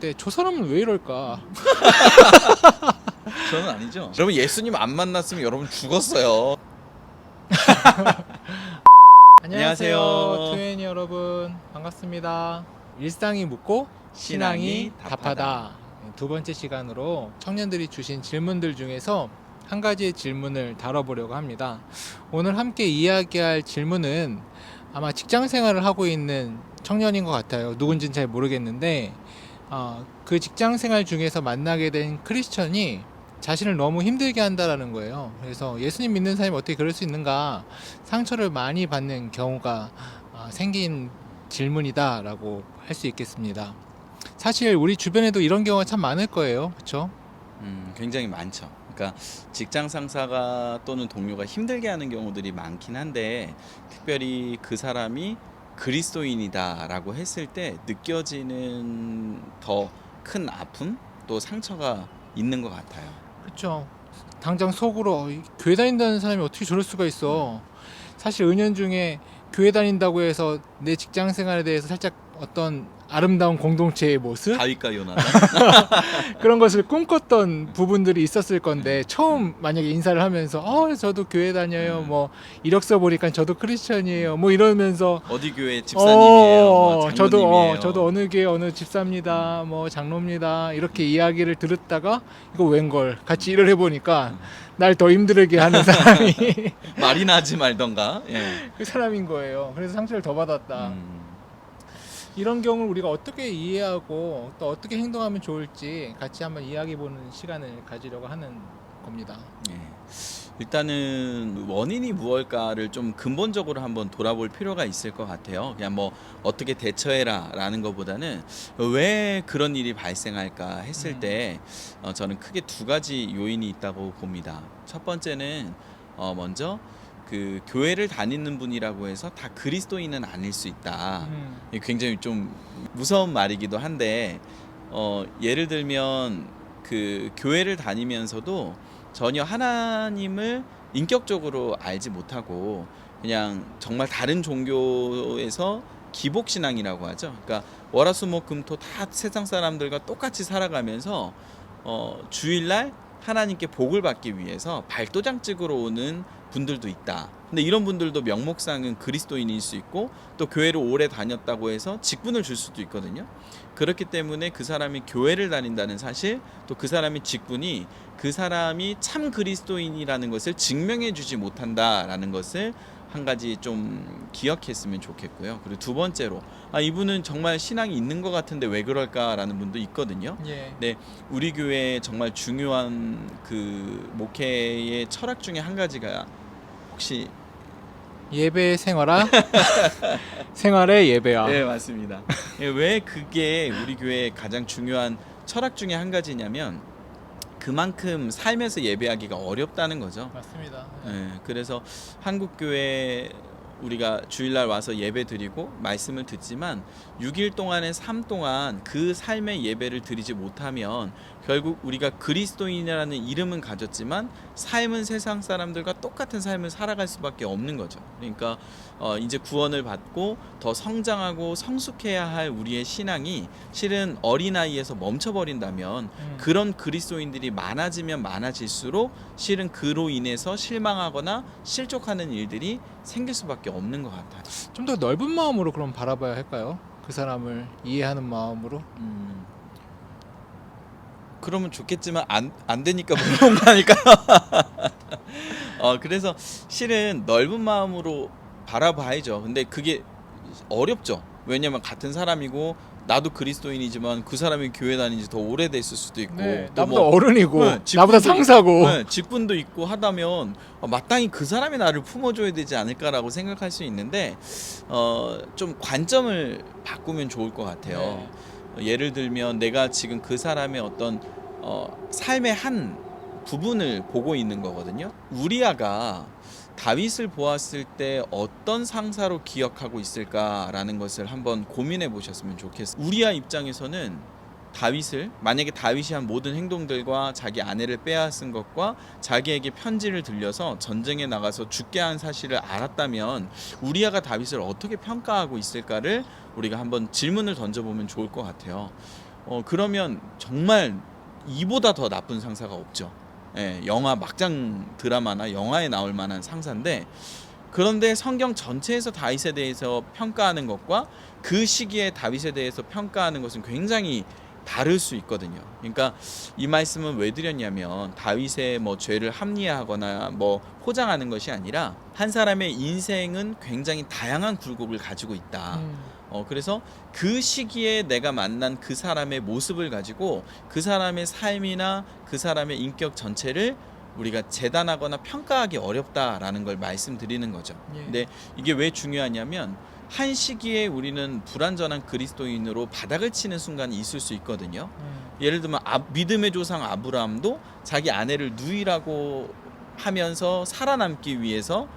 네, 저 사람은 왜 이럴까? 저는 아니죠. 여러분 예수님 안 만났으면 여러분 죽었어요. 안녕하세요, 안녕하세요. 투애니 여러분, 반갑습니다. 일상이 묻고 신앙이 답하다. 두 번째 시간으로 청년들이 주신 질문들 중에서 한 가지의 질문을 다뤄보려고 합니다. 오늘 함께 이야기할 질문은 아마 직장 생활을 하고 있는 청년인 것 같아요. 누군지는 잘 모르겠는데 그 직장 생활 중에서 만나게 된 크리스천이 자신을 너무 힘들게 한다라는 거예요. 그래서 예수님 믿는 사람이 어떻게 그럴 수 있는가, 상처를 많이 받는 경우가 생긴 질문이다라고 할 수 있겠습니다. 사실 우리 주변에도 이런 경우가 참 많을 거예요. 그렇죠? 굉장히 많죠. 그러니까 직장 상사가 또는 동료가 힘들게 하는 경우들이 많긴 한데 특별히 그 사람이 그리스도인이다라고 했을 때 느껴지는 더 큰 아픔 또 상처가 있는 것 같아요. 그렇죠. 당장 속으로 교회 다닌다는 사람이 어떻게 저럴 수가 있어. 사실 은연중에 교회 다닌다고 해서 내 직장 생활에 대해서 살짝 어떤 아름다운 공동체의 모습? 다윗과 요나단. 그런 것을 꿈꿨던 부분들이 있었을 건데, 처음 만약에 인사를 하면서 저도 교회 다녀요, 뭐 이력서 보니까 저도 크리스천이에요, 뭐 이러면서 어디 교회 집사님이에요. 뭐 장로님이에요. 저도 어느 교회 어느 집사입니다, 뭐 장로입니다, 이렇게 이야기를 들었다가 이거 웬걸 같이 일을 해보니까 날 더 힘들게 하는 사람이 말이나 하지 말던가. 예. 그 사람인 거예요. 그래서 상처를 더 받았다. 이런 경우를 우리가 어떻게 이해하고 또 어떻게 행동하면 좋을지 같이 한번 이야기해보는 시간을 가지려고 하는 겁니다. 예. 일단은 원인이 무엇일까를 좀 근본적으로 한번 돌아볼 필요가 있을 것 같아요. 그냥 뭐 어떻게 대처해라 라는 것보다는 왜 그런 일이 발생할까 했을 때 저는 크게 두 가지 요인이 있다고 봅니다. 첫 번째는 먼저 그 교회를 다니는 분이라고 해서 다 그리스도인은 아닐 수 있다. 이게 굉장히 좀 무서운 말이기도 한데 예를 들면 그 교회를 다니면서도 전혀 하나님을 인격적으로 알지 못하고 그냥 정말 다른 종교에서 기복신앙이라고 하죠. 그러니까 월화수목금토 다 세상 사람들과 똑같이 살아가면서 주일날 하나님께 복을 받기 위해서 발도장 찍으러 오는 분들도 있다. 근데 이런 분들도 명목상은 그리스도인일 수 있고 또 교회를 오래 다녔다고 해서 직분을 줄 수도 있거든요. 그렇기 때문에 그 사람이 교회를 다닌다는 사실, 또 그 사람의 직분이 그 사람이 참 그리스도인이라는 것을 증명해 주지 못한다라는 것을 한 가지 좀 기억했으면 좋겠고요. 그리고 두 번째로 이분은 정말 신앙이 있는 것 같은데 왜 그럴까라는 분도 있거든요. 예. 네, 우리 교회에 정말 중요한 그 목회의 철학 중에 한 가지가 혹시 예배 생활화? 생활의 예배화. 네, 맞습니다. 왜 그게 우리 교회의 가장 중요한 철학 중에 한 가지냐면 그만큼 삶에서 예배하기가 어렵다는 거죠. 맞습니다. 그래서 한국 교회 우리가 주일날 와서 예배 드리고 말씀을 듣지만 6일 동안의 삶 동안 그 삶의 예배를 드리지 못하면 결국 우리가 그리스도인이라는 이름은 가졌지만 삶은 세상 사람들과 똑같은 삶을 살아갈 수밖에 없는 거죠. 그러니까 이제 구원을 받고 더 성장하고 성숙해야 할 우리의 신앙이 실은 어린아이에서 멈춰버린다면 그런 그리스도인들이 많아지면 많아질수록 실은 그로 인해서 실망하거나 실족하는 일들이 생길 수밖에 없는 것 같아요. 좀 더 넓은 마음으로 그럼 바라봐야 할까요? 그 사람을 이해하는 마음으로. 그러면 좋겠지만 안 되니까 물어본 거 아닐까요? 그래서 실은 넓은 마음으로 바라봐야죠. 근데 그게 어렵죠. 왜냐면 같은 사람이고 나도 그리스도인이지만 그 사람이 교회 다닌 지 더 오래됐을 수도 있고 또 나보다 어른이고 직분도 나보다 상사고. 직분도 있고 하다면 마땅히 그 사람이 나를 품어줘야 되지 않을까라고 생각할 수 있는데 좀 관점을 바꾸면 좋을 것 같아요. 예를 들면 내가 지금 그 사람의 어떤 삶의 한 부분을 보고 있는 거거든요. 우리아가 다윗을 보았을 때 어떤 상사로 기억하고 있을까라는 것을 한번 고민해 보셨으면 좋겠어요. 우리아 입장에서는 다윗을 만약에 다윗이 한 모든 행동들과 자기 아내를 빼앗은 것과 자기에게 편지를 들려서 전쟁에 나가서 죽게 한 사실을 알았다면 우리아가 다윗을 어떻게 평가하고 있을까를 우리가 한번 질문을 던져보면 좋을 것 같아요. 그러면 정말 이보다 더 나쁜 상사가 없죠. 예, 영화 막장 드라마나 영화에 나올 만한 상사인데, 그런데 성경 전체에서 다윗에 대해서 평가하는 것과 그 시기에 다윗에 대해서 평가하는 것은 굉장히 다를 수 있거든요. 그러니까 이 말씀은 왜 드렸냐면, 다윗의 뭐 죄를 합리화하거나 뭐 포장하는 것이 아니라 한 사람의 인생은 굉장히 다양한 굴곡을 가지고 있다. 그래서 그 시기에 내가 만난 그 사람의 모습을 가지고 그 사람의 삶이나 그 사람의 인격 전체를 우리가 재단하거나 평가하기 어렵다라는 걸 말씀드리는 거죠. 예. 근데 이게 왜 중요하냐면, 한 시기에 우리는 불완전한 그리스도인으로 바닥을 치는 순간이 있을 수 있거든요. 예를 들면 믿음의 조상 아브라함도 자기 아내를 누이라고 하면서 살아남기 위해서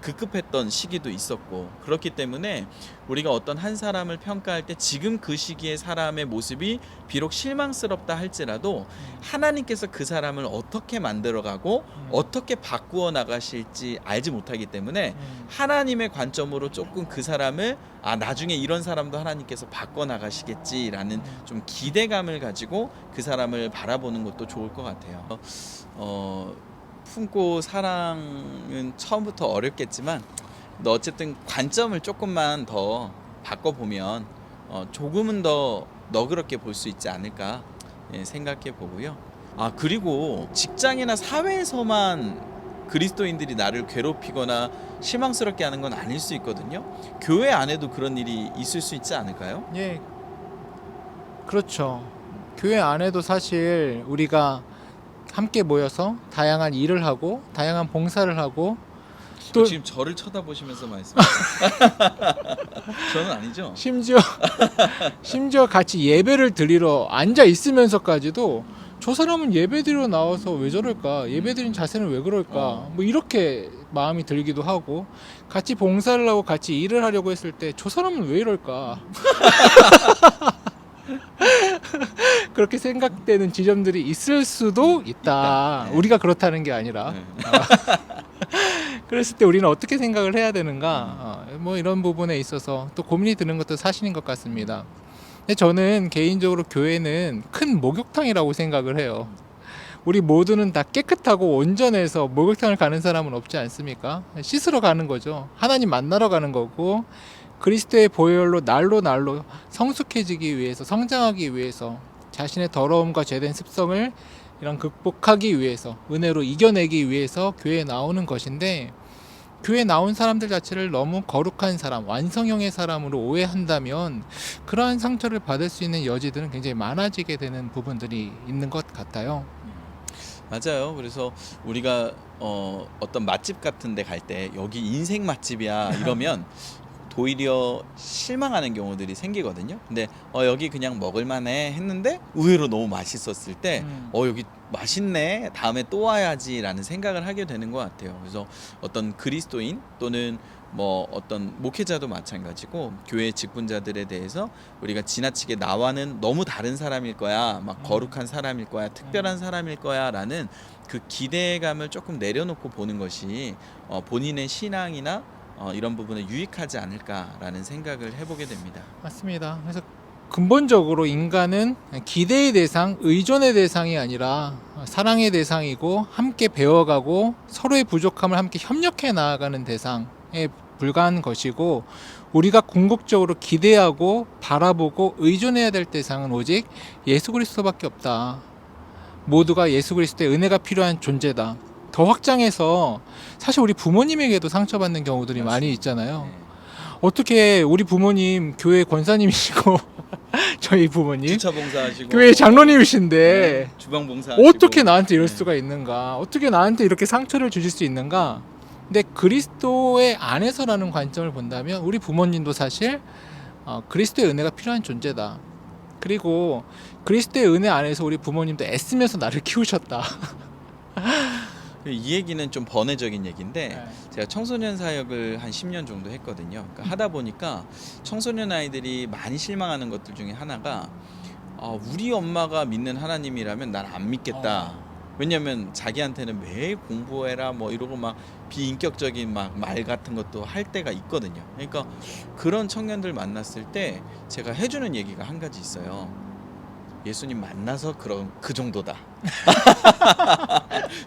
급급했던 시기도 있었고, 그렇기 때문에 우리가 어떤 한 사람을 평가할 때 지금 그 시기의 사람의 모습이 비록 실망스럽다 할지라도 하나님께서 그 사람을 어떻게 만들어가고 어떻게 바꾸어 나가실지 알지 못하기 때문에 하나님의 관점으로 조금 그 사람을 나중에 이런 사람도 하나님께서 바꿔 나가시겠지라는 좀 기대감을 가지고 그 사람을 바라보는 것도 좋을 것 같아요. 품고 사랑은 처음부터 어렵겠지만, 어쨌든 관점을 조금만 더 바꿔보면 조금은 더 너그럽게 볼 수 있지 않을까 생각해 보고요. 그리고 직장이나 사회에서만 그리스도인들이 나를 괴롭히거나 실망스럽게 하는 건 아닐 수 있거든요. 교회 안에도 그런 일이 있을 수 있지 않을까요? 예, 그렇죠. 교회 안에도 사실 우리가 함께 모여서 다양한 일을 하고 다양한 봉사를 하고 또 지금 저를 쳐다보시면서 말씀. 저는 아니죠. 심지어 같이 예배를 드리러 앉아 있으면서까지도 저 사람은 예배 드리러 나와서 왜 저럴까? 예배 드린 자세는 왜 그럴까? 뭐 이렇게 마음이 들기도 하고, 같이 봉사를 하고 같이 일을 하려고 했을 때 저 사람은 왜 이럴까? 그렇게 생각되는 지점들이 있을 수도 있다. 네. 우리가 그렇다는 게 아니라. 네. 그랬을 때 우리는 어떻게 생각을 해야 되는가? 뭐 이런 부분에 있어서 또 고민이 드는 것도 사실인 것 같습니다. 근데 저는 개인적으로 교회는 큰 목욕탕이라고 생각을 해요. 우리 모두는 다 깨끗하고 온전해서 목욕탕을 가는 사람은 없지 않습니까? 씻으러 가는 거죠. 하나님 만나러 가는 거고, 그리스도의 보혈로 날로 성숙해지기 위해서, 성장하기 위해서, 자신의 더러움과 죄된 습성을 이런 극복하기 위해서, 은혜로 이겨내기 위해서 교회에 나오는 것인데, 교회에 나온 사람들 자체를 너무 거룩한 사람, 완성형의 사람으로 오해한다면 그러한 상처를 받을 수 있는 여지들은 굉장히 많아지게 되는 부분들이 있는 것 같아요. 맞아요. 그래서 우리가 어떤 맛집 같은 데 갈 때 여기 인생 맛집이야 이러면 도리어 실망하는 경우들이 생기거든요. 근데 여기 그냥 먹을만해 했는데 의외로 너무 맛있었을 때 여기 맛있네, 다음에 또 와야지라는 생각을 하게 되는 것 같아요. 그래서 어떤 그리스도인 또는 뭐 어떤 목회자도 마찬가지고, 교회 직분자들에 대해서 우리가 지나치게 나와는 너무 다른 사람일 거야, 막 거룩한 사람일 거야, 특별한 사람일 거야라는 그 기대감을 조금 내려놓고 보는 것이 본인의 신앙이나 이런 부분에 유익하지 않을까라는 생각을 해보게 됩니다. 맞습니다. 그래서 근본적으로 인간은 기대의 대상, 의존의 대상이 아니라 사랑의 대상이고, 함께 배워가고 서로의 부족함을 함께 협력해 나아가는 대상에 불과한 것이고, 우리가 궁극적으로 기대하고 바라보고 의존해야 될 대상은 오직 예수 그리스도밖에 없다. 모두가 예수 그리스도의 은혜가 필요한 존재다. 더 확장해서 사실 우리 부모님에게도 상처받는 경우들이 많이 있잖아요. 어떻게 우리 부모님 교회 권사님이시고 저희 부모님 주차 봉사하시고 교회 장로님이신데 주방 봉사하시고 어떻게 나한테 이럴 수가 있는가? 어떻게 나한테 이렇게 상처를 주실 수 있는가? 근데 그리스도의 안에서라는 관점을 본다면 우리 부모님도 사실 그리스도의 은혜가 필요한 존재다. 그리고 그리스도의 은혜 안에서 우리 부모님도 애쓰면서 나를 키우셨다. 이 얘기는 좀 번외적인 얘기인데, 제가 청소년 사역을 한 10년 정도 했거든요. 그러니까 하다 보니까 청소년 아이들이 많이 실망하는 것들 중에 하나가 우리 엄마가 믿는 하나님이라면 난 안 믿겠다. 왜냐면 자기한테는 매일 공부해라 뭐 이러고 막 비인격적인 막 말 같은 것도 할 때가 있거든요. 그러니까 그런 청년들 만났을 때 제가 해주는 얘기가 한 가지 있어요. 예수님 만나서 그 정도다.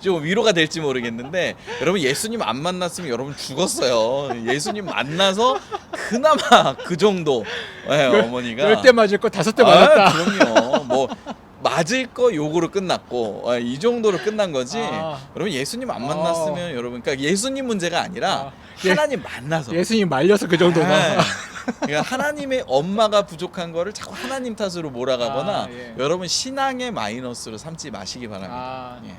좀 위로가 될지 모르겠는데 여러분 예수님 안 만났으면 여러분 죽었어요. 예수님 만나서 그나마 그 정도. 네, 어머니가 10대 맞을 거 5대 맞았다. 그럼요. 뭐 맞을 거 욕으로 끝났고 이 정도로 끝난 거지. 아. 여러분 예수님 안 만났으면 여러분 그러니까 예수님 문제가 아니라 하나님 만나서 예수님 말려서 그 정도다. 그러니까 하나님의 엄마가 부족한 거를 자꾸 하나님 탓으로 몰아가거나 예. 여러분 신앙의 마이너스로 삼지 마시기 바랍니다. 예.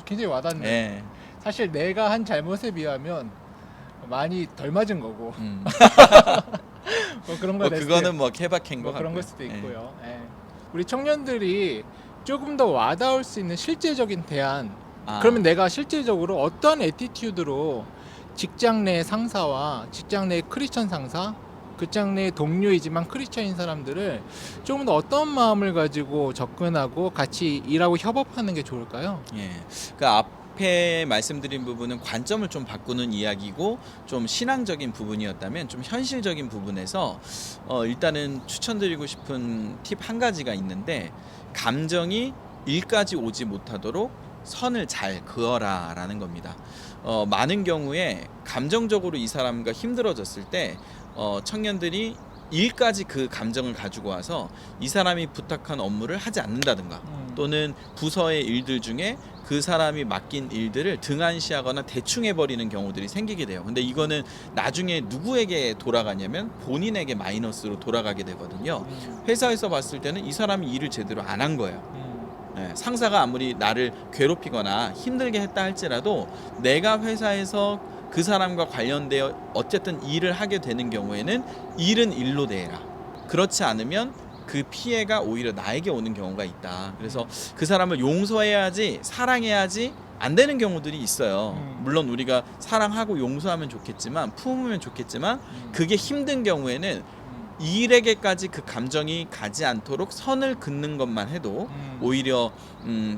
굉장히 와닿네. 예. 사실 내가 한 잘못에 비하면 많이 덜 맞은 거고 뭐 그런 거 그거는 뭐 케바케인 거 뭐 그런 같고요. 걸 수도 있고요. 예. 우리 청년들이 조금 더 와닿을 수 있는 실제적인 대안. 그러면 내가 실제적으로 어떤 애티튜드로 직장 내 상사와 직장 내 크리스천 상사, 직장 내 동료이지만 크리스천인 사람들을 조금 더 어떤 마음을 가지고 접근하고 같이 일하고 협업하는 게 좋을까요? 예. 그 앞에 말씀드린 부분은 관점을 좀 바꾸는 이야기고 좀 신앙적인 부분이었다면 좀 현실적인 부분에서 일단은 추천드리고 싶은 팁 한 가지가 있는데 감정이 일까지 오지 못하도록 선을 잘 그어라라는 겁니다. 많은 경우에 감정적으로 이 사람과 힘들어졌을 때 청년들이 일까지 그 감정을 가지고 와서 이 사람이 부탁한 업무를 하지 않는다든가 또는 부서의 일들 중에 그 사람이 맡긴 일들을 등한시하거나 대충 해버리는 경우들이 생기게 돼요. 근데 이거는 나중에 누구에게 돌아가냐면 본인에게 마이너스로 돌아가게 되거든요. 회사에서 봤을 때는 이 사람이 일을 제대로 안 한 거예요. 네, 상사가 아무리 나를 괴롭히거나 힘들게 했다 할지라도 내가 회사에서 그 사람과 관련되어 어쨌든 일을 하게 되는 경우에는 일은 일로 대해라. 그렇지 않으면 그 피해가 오히려 나에게 오는 경우가 있다. 그래서 그 사람을 용서해야지 사랑해야지 안 되는 경우들이 있어요. 물론 우리가 사랑하고 용서하면 좋겠지만 품으면 좋겠지만 그게 힘든 경우에는 일에게까지 그 감정이 가지 않도록 선을 긋는 것만 해도 오히려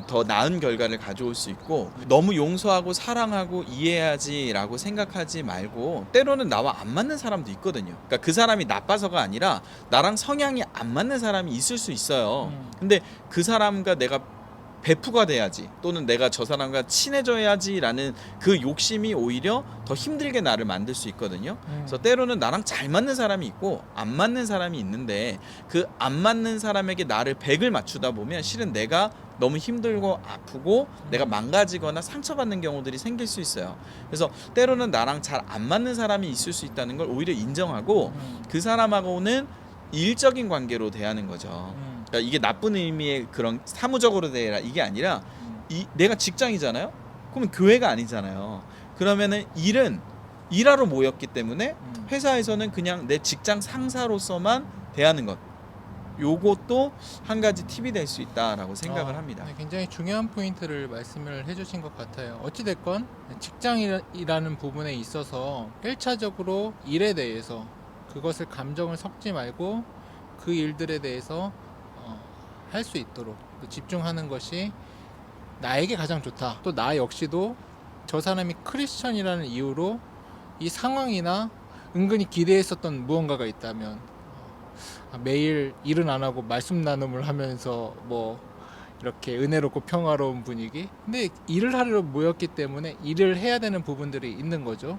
더 나은 결과를 가져올 수 있고 너무 용서하고 사랑하고 이해해야지라고 생각하지 말고 때로는 나와 안 맞는 사람도 있거든요. 그러니까 그 사람이 나빠서가 아니라 나랑 성향이 안 맞는 사람이 있을 수 있어요. 근데 그 사람과 내가 베프가 돼야지 또는 내가 저 사람과 친해져야지라는 그 욕심이 오히려 더 힘들게 나를 만들 수 있거든요. 그래서 때로는 나랑 잘 맞는 사람이 있고 안 맞는 사람이 있는데 그 안 맞는 사람에게 나를 100을 맞추다 보면 실은 내가 너무 힘들고 아프고 내가 망가지거나 상처받는 경우들이 생길 수 있어요. 그래서 때로는 나랑 잘 안 맞는 사람이 있을 수 있다는 걸 오히려 인정하고 그 사람하고는 일적인 관계로 대하는 거죠. 그러니까 이게 나쁜 의미의 그런 사무적으로 대해라 이게 아니라 내가 직장이잖아요. 그러면 교회가 아니잖아요. 그러면은 일은 일하러 모였기 때문에 회사에서는 그냥 내 직장 상사로서만 대하는 것. 요것도 한 가지 팁이 될 수 있다라고 생각을 합니다. 네, 굉장히 중요한 포인트를 말씀을 해주신 것 같아요. 어찌됐건 직장이라는 부분에 있어서 1차적으로 일에 대해서 그것을 감정을 섞지 말고 그 일들에 대해서 할 수 있도록 집중하는 것이 나에게 가장 좋다. 또 나 역시도 저 사람이 크리스천이라는 이유로 이 상황이나 은근히 기대했었던 무언가가 있다면 매일 일은 안 하고 말씀 나눔을 하면서 뭐 이렇게 은혜롭고 평화로운 분위기. 근데 일을 하러 모였기 때문에 일을 해야 되는 부분들이 있는 거죠.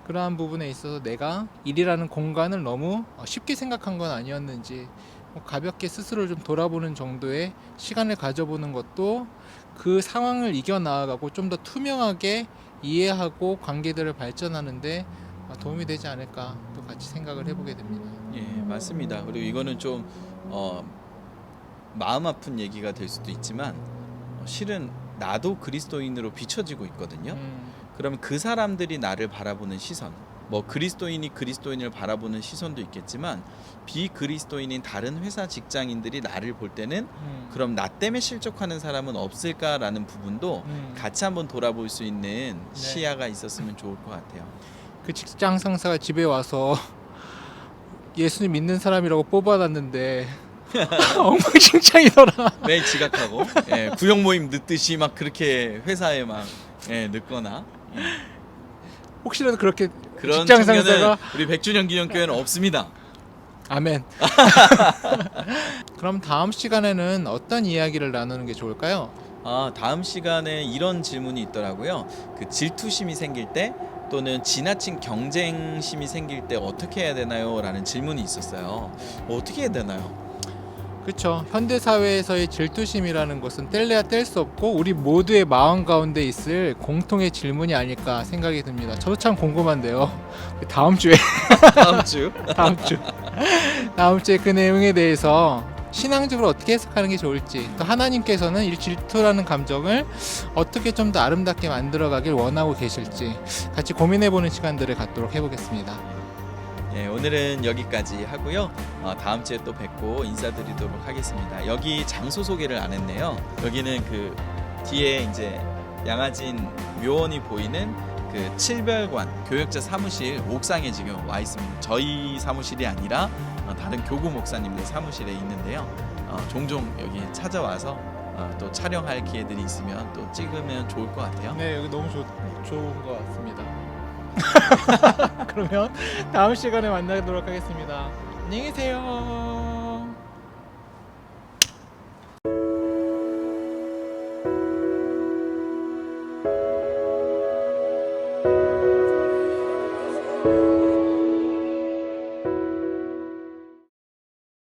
그러한 부분에 있어서 내가 일이라는 공간을 너무 쉽게 생각한 건 아니었는지 가볍게 스스로를 좀 돌아보는 정도의 시간을 가져보는 것도 그 상황을 이겨나가고 좀 더 투명하게 이해하고 관계들을 발전하는데 도움이 되지 않을까 또 같이 생각을 해보게 됩니다. 예, 맞습니다. 그리고 이거는 좀 마음 아픈 얘기가 될 수도 있지만 실은 나도 그리스도인으로 비춰지고 있거든요. 그러면 그 사람들이 나를 바라보는 시선, 뭐 그리스도인이 그리스도인을 바라보는 시선도 있겠지만 비그리스도인인 다른 회사 직장인들이 나를 볼 때는 그럼 나 때문에 실족하는 사람은 없을까라는 부분도 같이 한번 돌아볼 수 있는 시야가 있었으면 좋을 것 같아요. 그 직장 상사가 집에 와서 예수님 믿는 사람이라고 뽑아놨는데 엉망진창이더라. 매일 지각하고 구역 모임 늦듯이 막 그렇게 회사에 막 늦거나 혹시라도 그렇게 그런 직장 청년은 상사가 우리 백주년 기념교회는 없습니다. 아멘. 그럼 다음 시간에는 어떤 이야기를 나누는 게 좋을까요? 다음 시간에 이런 질문이 있더라고요. 그 질투심이 생길 때 또는 지나친 경쟁심이 생길 때 어떻게 해야 되나요? 라는 질문이 있었어요. 어떻게 해야 되나요? 그렇죠. 현대 사회에서의 질투심이라는 것은 뗄래야 뗄 수 없고 우리 모두의 마음 가운데 있을 공통의 질문이 아닐까 생각이 듭니다. 저도 참 궁금한데요. 다음 주에 다음 주. 다음 주에 그 내용에 대해서 신앙적으로 어떻게 해석하는 게 좋을지, 또 하나님께서는 이 질투라는 감정을 어떻게 좀 더 아름답게 만들어가길 원하고 계실지 같이 고민해보는 시간들을 갖도록 해보겠습니다. 예, 오늘은 여기까지 하고요. 다음 주에 또 뵙고 인사드리도록 하겠습니다. 여기 장소 소개를 안 했네요. 여기는 그 뒤에 이제 양화진 묘원이 보이는 그 칠별관 교역자 사무실 옥상에 지금 와 있습니다. 저희 사무실이 아니라 다른 교구 목사님들 사무실에 있는데요. 종종 여기 찾아와서 또 촬영할 기회들이 있으면 또 찍으면 좋을 것 같아요. 네, 여기 너무 좋은 것 같습니다. 그러면 다음 시간에 만나도록 하겠습니다. 안녕히 계세요.